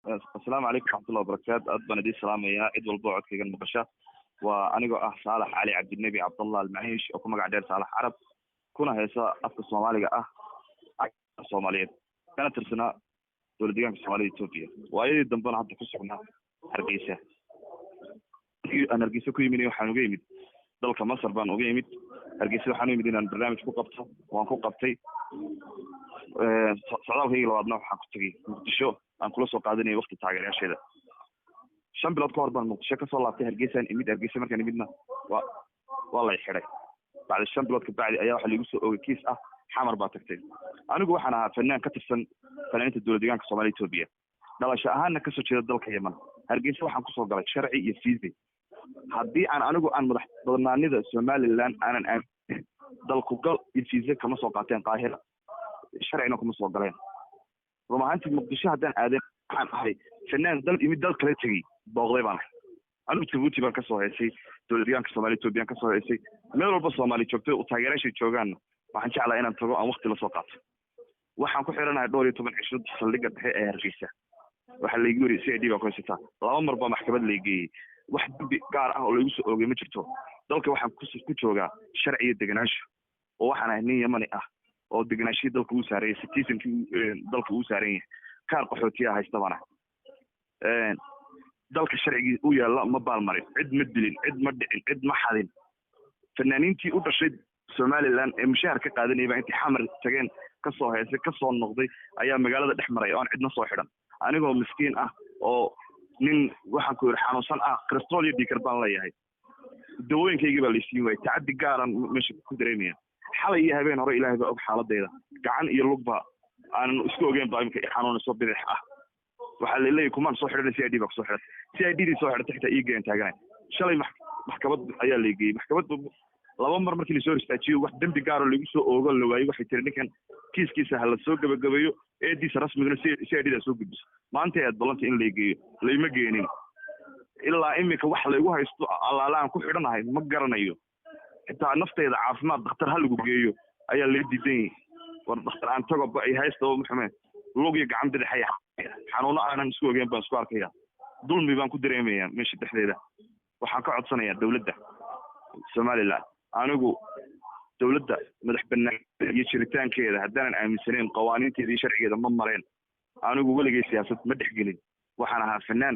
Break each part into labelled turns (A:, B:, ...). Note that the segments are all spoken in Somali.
A: السلام عليكم ورحمة الله وبركاته. أدبنا دي سلام يا عيد والبوعد كي المقشة وأنا صالح علي عبد النبي عبد الله المعيش أو كما قاعد صالح عرب كنا هيسا أفك الصومالي الصوماليين كانت رسنا دولة ديان في الصومالية إثيوبيا وأي دنبنا حتى كسرنا هرقيسة أنا هرقيسة كوي مني وحنو جيمد دولك مصر بان وجيمد هرقيسة وحنو مدينة البرنامج كو قبطه وأن كو قبطي صعداء هي لو أبناء حقتي مقدشو aan kula soo qaadanay waqti taageerayaasheeda 5 bilood ka hor baan muqdisho ka soo laabtay hargeysa markaan imidna waa la xiray bacda 5 bilood ka bacdi ayaa waxa lagu soo oogay kiis ah xamar baa tagtay anigu waxaan ahaa fanaan ka tirsan fanaaniinta dowladda deegaanka Soomaaliya Itoobiya dhalasho ahaanna ka soo jeeda dalka Yemen hargeysa waxaan ku soo galay sharci iyo fiisi haddii anigu aan madax badnaanida Somaliland aanan dalku gal iyo fiisi kama soo qaateen qaahira sharcina kuma soo galeen rumaantii muqdisho hadaan aadan waxaan ahay fanaan dal imid dal kale tagay booqday baan anigu Djibouti baan ka soo heesay dowladda deegaanka Soomaaliya Itoobiya ka soo heesay meel walba Soomaali joogto u taageerayaasha joogaan waxaan jeclahay inaan tago aan waqti la soo qaato waxaan ku xiranahay 12 cisho saldhigga dhexe ee Hargeysa waxa la igu yiri CID baa ku haysta laba mar baa maxkamad la geeyay wax dambi gaar ah oo lagu soo oogay ma jirto dalka waxaan ku joogaa sharci iyo deganaansho oo waxaan ahay nin Yemeni ah oo deganaansho dalka uu saaray citizenki dalka uu saaray kaar qaxootiga haysta bana dalka sharciga uu yaala ma baalmarin cid ma dilin cid ma dhicin cid ma xadin fanaaniintii u dhashay Somaliland ee mushaar ka qaadanayay baa intii xamar tageen ka soo heesay ka soo noqday ayaa magaalada dhex maray oo aan cidna soo xidhan anigoo miskiin ah oo nin waxaan ku xanuunsan ah kristool iyo dhiikar baan leeyahay dawooyinkayga baa la siin waayay tacaddi gaaran meesha ku dareemaya xalay iyo habeen hore ilaahay baa og xaaladeyda gacan iyo lugba aan isku ogeyn baa imka xanuun soo bidix ah waxa la leeyahay kumaan soo xidhan CID baa soo xidhan CID soo xidhan xitaa ii geen taaganay shalay maxkamad ayaa la geeyay maxkamad laba mar markii la soo istaajiyo wax dambi gaar ah lagu soo oogo la waayay waxay tiri ninkan kiiskiisa hal soo gabagabeeyo eediisa rasmiga CID soo gudbiso maanta ay balanta in la geeyo layma geenin ilaa imika wax la igu haysto alaalaan ku xidhanahay ma garanayo xitaa naftayda caafimaad dhakhtar hal lagu geeyo ayaa la diiday war dhakhtar aan tago ba ay haysto maxamed loogiga gacan bidixay xanuuno aanan isku ogeyn baan isku arkaya dulmi baan ku dareemayaa meesha dhexdeeda waxaan ka codsanayaa dawladda Somaliland anigu dawladda madax bannaan iyo jiritaankeeda haddaan aaminsaneyn qawaaniinteeda iyo sharcigeeda ma mareen anigu waligay siyaasad ma dhexgelin waxaan ahaa fanaan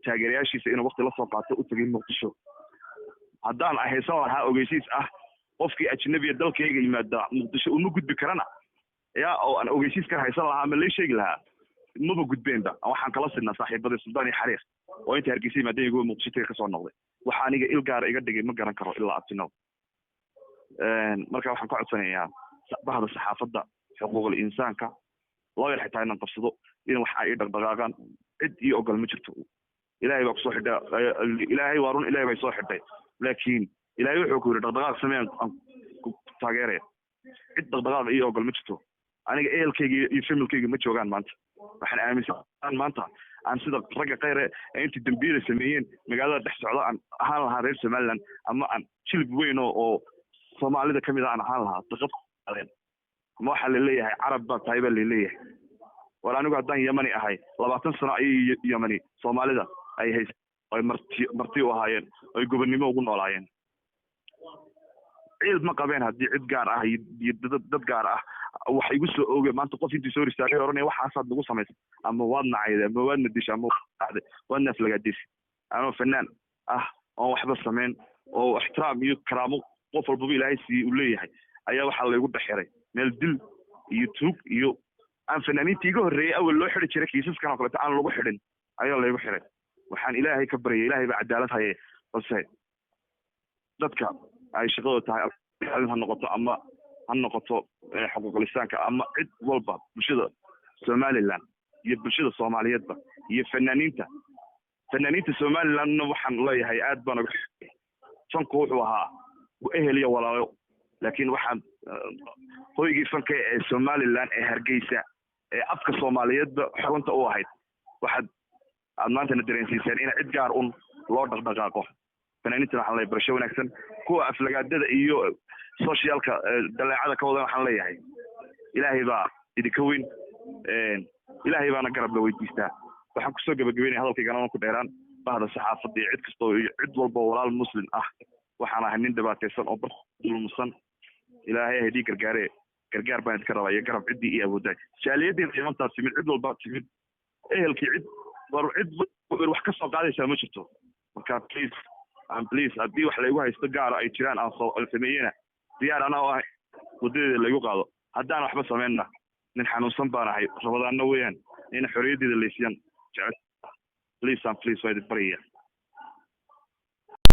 A: taageerayaashiisa inuu waqti la soo qaato u tagay muqdisho haddaan ahaysan lahaa ogeysiis ah qofkii ajnabiga dalkayga yimaada muqdisho uma gudbi karana yaa oo aan ogeysiis ka haysan lahaa ma la sheegi lahaa maba gudbeenba waxaan kala sidnaa saaxiibada Suldaan iyo Xariiq oo inta Hargeysa maadaama muqdisho ka soo noqday waxa aniga il gaar iga dhigay ma garan karo ilaa abtino marka waxaan ka codsanayaa bahda saxaafadda xuquuqul insaanka loo yar xitaa inaan qabsado in wax ay dhaqdhaqaaqaan cid iyo ogol ma jirto ilaahay baa ku soo xidhay ilaahay waa run ilaahay bay soo xidhay laakiin ilaahay wuxuu ku yiri dhaqdhaqaaq sameeyaan taageeraya cid dhaqdhaqaaq iyo ogol ma jirto aniga ehelkayga iyo familkayga ma joogaan maanta waxaan aaminsan maanta aan sida ragga qayre ee intii dambiile sameeyeen magaalada dhex socda aan ahaan lahaa reer Somaliland ama aan jilib weyn oo Soomaalida kamid ah aan ahaan lahaa daqad qaadeen ma waxa la leeyahay carab baa tayba la leeyahay war anigu haddaan Yemeni ahay 20 sano ay Yemeni Soomaalida ay haysay ay marti u ahaayeen ay gobonnimo ugu noolaayeen cid ma qabeen haddii cid gaar ah iyo dad gaar ah wax igu soo oogay maanta qof intii soo ristaagay oranay waxaasaad nagu samaysay ama waad nacayday ama waad nadishay ama waad naflagaadis anoo fanaan ah oo waxba sameyn oo ixtiraam iyo karaamo qof walba ilaahay si uu leeyahay ayaa waxa la igu dhaxiray meel dil iyo tuug iyo aan fanaaniintii iga horreeyay awal loo xiri jiray kiisaskan oo kale aan lagu xidhin ayaa la igu xiray waxaan ilaahay ka baryay ilaahay baa cadaalad hayay balse dadka ay shaqada tahay ha noqoto ama ha noqoto xuquuqul insaanka ama cid walba bulshada Somaliland iyo bulshada Soomaaliyeedba iyo fanaaniinta Somaliland waxaan leeyahay aad baan uga fanku wuxuu ahaa ehel iyo walaalo laakiin waxaan hoygii fanka ee Somaliland ee Hargeysa ee afka Soomaaliyeedba xarunta u ahayd waxaad maanta dareensiiseen in cid gaar loo dhaqdhaqaaqo fanaaniinta waxaan leeyahay barasho wanaagsan kuwa aflagaadada iyo socialka dalaacada ka wada waxaan leeyahay ilaahay baa idinka weyn ilaahay baana garab la weydiistaa waxaan kusoo gabagabeynaya hadalkaygana ku dheeraan bahda saxaafadda iyo cid kastoo iyo cid walba walaal muslim ah waxaan ahay nin dhibaataysan oo dulmusan ilaahay ha idii gargaar baan idinka rabaa iyo garab ciddii iyo awooddaay jaaliyaddeena imantaas timid cid walba timid ehelkii cid wax ka soo qaadaysaa ma jirto marka please haddii wax laygu haysto gaara ay jiraan aan sameeyena diyaar anaa oo ah wadadeeda laygu qaado haddaan waxba sameynna nin xanuunsan baan ahay rabadaanna weeyaan in xorriyaddeeda laysiiyaan jecel please waa idin baraya